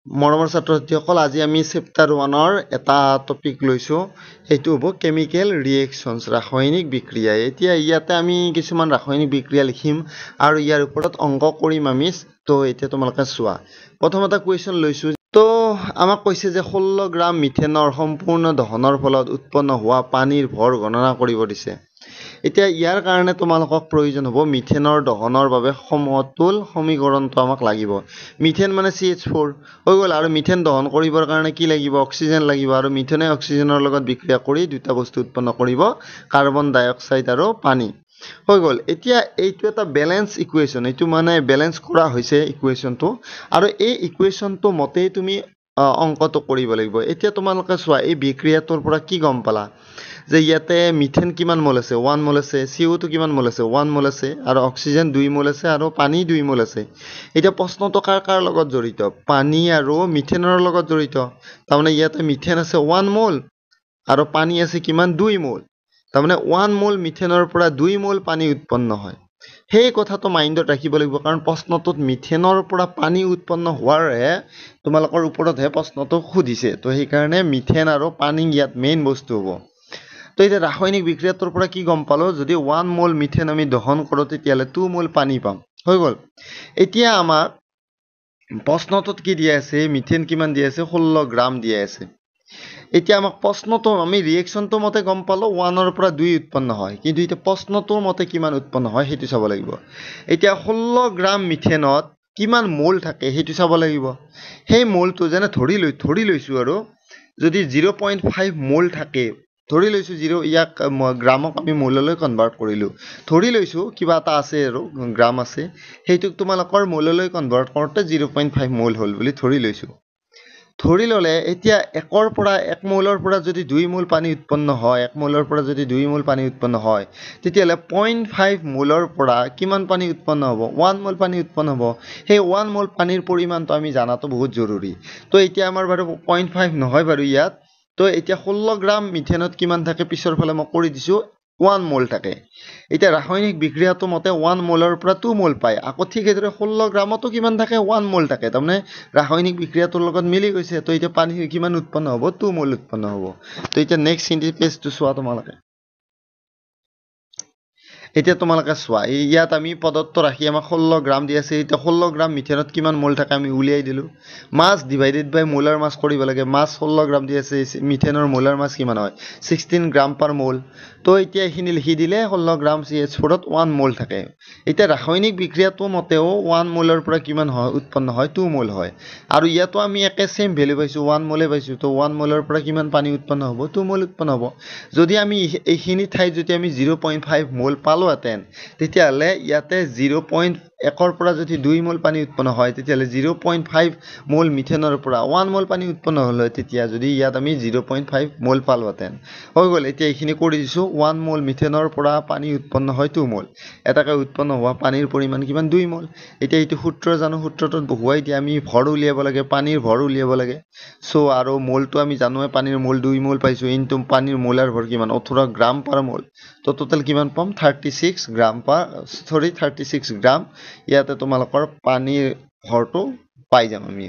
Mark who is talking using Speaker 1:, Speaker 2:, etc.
Speaker 1: মৰমৰ ছাত্ৰ-ছাত্ৰীসকল আজি আমি চেপ্টাৰ 1ৰ এটা টপিক লৈছো এইটো হ'ব কেমিকেল ৰিএকচনছ ৰাসায়নিক বিক্ৰিয়া এতিয়া ইয়াতে আমি কিছুমান ৰাসায়নিক বিক্ৰিয়া লিখিম আৰু ইয়াৰ ওপৰত অংক কৰিম আমি তো এতিয়া তোমালোকে চোৱা প্ৰথম এটা কোৱেশ্চন লৈছো তো আমাক কৈছে যে 16 গ্ৰাম মিথেনৰ সম্পূৰ্ণ দহনৰ ফলত উৎপন্ন হোৱা পানীৰ ভৰ গণনা কৰিব দিছে এতিয়া ইয়াৰ কাৰণে তোমালোকক প্ৰয়োজন হ'ব মিথেনৰ দহনৰ বাবে সমতুল সমীকৰণটো আমাক লাগিব মিথেন মানে CH4 হৈ গ'ল আৰু মিথেন দহন কৰিবৰ কাৰণে কি লাগিব অক্সিজেন লাগিব আৰু মিথেনে অক্সিজেনৰ লগত বিক্ৰিয়া কৰি দুটা বস্তু উৎপন্ন কৰিব কাৰ্বন ডাই অক্সাইড আৰু পানী হৈ গ'ল এতিয়া এইটো এটা ব্যালেন্স ইকুৱেশ্যন এইটো মানে ব্যালেন্স কৰা হৈছে ইকুৱেশ্যনটো আৰু এই ইকুৱেশ্যনটো মতেই তুমি অংকটো কৰিব লাগিব এতিয়া তোমালোকে চোৱা এই বিক্ৰিয়াটোৰ পৰা কি গম পালা যে ইয়াতে মিথেন কিমান মোল আছে 1 মোল আছে CO2 কিমান মোল আছে 1 মোল আছে আৰু অক্সিজেন 2 মোল আছে আৰু পানী 2 মোল আছে এটা প্ৰশ্নটো কাৰ লগত জড়িত পানী আৰু মিথেনৰ লগত জড়িত তাৰমানে ইয়াতে মিথেন আছে 1 মোল আৰু পানী আছে কিমান 2 মোল তাৰমানে 1 মোল মিথেনৰ পৰা 2 মোল পানী উৎপন্ন হয় সেই কথাটো মাইন্ডত ৰাখিব লাগিব কাৰণ প্ৰশ্নটোত মিথেনৰ পৰা পানী উৎপন্ন হোৱাৰে তোমালোকৰ ওপৰতহে প্ৰশ্নটো খুদিছে তো সেই কাৰণে মিথেন আৰু পানী ইয়াত মেইন বস্তু হ'ব তো এটা ৰাসায়নিক বিক্ৰিয়াটোৰ পৰা কি গম পালো যদি 1 মোল মিথেন আমি দহন কৰো তেতিয়ালে 2 মোল পানী পাম হৈ গ'ল এতিয়া আমাক প্ৰশ্নটোত কি দিয়া আছে মিথেন কিমান দিয়া আছে 16 গ্ৰাম দিয়া আছে এতিয়া আমাক প্ৰশ্নটো আমি ৰিএকচনটো মতে গম পালো 1 ৰ পৰা 2 উৎপন্ন হয় কিন্তু এটা প্ৰশ্নটোৰ মতে কিমান উৎপন্ন হয় হেতু চাব লাগিব এতিয়া 16 গ্ৰাম মিথেনত কিমান মোল থাকে হেতু চাব লাগিব সেই মোলটো যেনে ধৰি লৈছো আৰু যদি 0.5 মোল থাকে ধৰি লৈছো 0 ইয়াক গ্ৰামক আমি মোললৈ কনভাৰ্ট কৰিলো ধৰি লৈছো কিবা এটা আছে আৰু গ্ৰাম আছে হেতুক তোমালোকৰ মোললৈ কনভাৰ্ট কৰোতে 0.5 মোল হ'ল বুলি ধৰি লৈছো ধৰি ললে এতিয়া 1 ৰ পৰা 1 মোলৰ পৰা যদি 2 মোল পানী উৎপন্ন হয় 1 মোলৰ পৰা যদি 2 মোল পানী উৎপন্ন হয় তেতিয়ালে 0.5 মোলৰ পৰা কিমান পানী উৎপন্ন হ'ব 1 মোল পানী উৎপন্ন হ'ব সেই 1 মোল পানীৰ পৰিমাণটো আমি জানাটো বহুত জৰুৰী তো এতিয়া আমাৰ বাৰু 0.5 নহয় বাৰু ইয়াত তো এতিয়া 16 গ্ৰাম মিথেনত কিমান থাকে পিছৰ ফালে মই কৰি দিছো 1 মোল থাকে এতিয়া ৰাসায়নিক বিক্ৰিয়াটো মতে 1 মোলৰ পৰা 2 মোল পায় আকৌ ঠিক এদৰে 16 গ্ৰামতো কিমান থাকে 1 মোল থাকে তাৰমানে ৰাসায়নিক বিক্ৰিয়াটোৰ লগত মিলি গৈছে তো এতিয়া পানী কিমান উৎপন্ন হ'ব 2 মোল উৎপন্ন হ'ব তো এতিয়া নেক্সট ইনটি পেজটো চোৱা তোমালোকে এতিয়া তোমালোকে চোৱা ইয়াত আমি পদত্ব ৰাখি আমাক 16 গ্ৰাম দি আছে এতিয়া 16 গ্ৰাম মিথেনত কিমান মোল থাকে আমি উলিয়াই দিলো মাছ ডিভাইডেড বাই মোলাৰ মাছ কৰিব লাগে মাছ 16 গ্ৰাম দি আছে মিথেনৰ মোলাৰ মাছ কিমান হয় 16 গ্ৰাম পাৰ মোল তো এতিয়া এখিনি লিখি দিলে 16 গ্ৰাম CH4 ত 1 মোল থাকে এতিয়া ৰাসায়নিক বিক্ৰিয়াটো মতেও 1 মোলৰ পৰা কিমান হয় উৎপন্ন হয় 2 মোল হয় আৰু ইয়াতো আমি একে সেম ভ্যালু পাইছো 1 মোলে পাইছো তো 1 মোলৰ পৰা কিমান পানী উৎপন্ন হ'ব 2 মোল উৎপন্ন হ'ব যদি আমি এইখিনি ঠাইত যদি আমি 0.5 মোল পালোহেতেন তেতিয়ালে ইয়াতে 0.1 ৰ পৰা যদি 2 মোল পানী উৎপন্ন হয় তেতিয়ালে 0.5 মোল মিথেনৰ পৰা 1 মোল পানী উৎপন্ন হল তেতিয়া যদি ইয়াত আমি 0.5 মোল পালোহেতেন হৈ গ'ল এতিয়া এইখিনি কৰি দিছো 1 মোল মিথেনৰ পৰা পানী উৎপন্ন হয় 2 মোল এটাকে উৎপন্ন হোৱা পানীৰ পৰিমাণ কিমান 2 মোল এতিয়া এইটো সূত্ৰ জানো সূত্ৰটোত বহুৱাই দিয়া আমি ভৰ উলিয়াব লাগে পানীৰ ভৰ উলিয়াব লাগে সো আৰু মোলটো আমি জানোৱে পানীৰ মোল 2 মোল পাইছো ইনটু পানীৰ মোলাৰ ভৰ কিমান 18 গ্ৰাম পাৰ মোল তো টোটাল কিমান পাম 36 গ্ৰাম ইয়াতে তোমালোকৰ পানীৰ ভৰটো পাই যাম আমি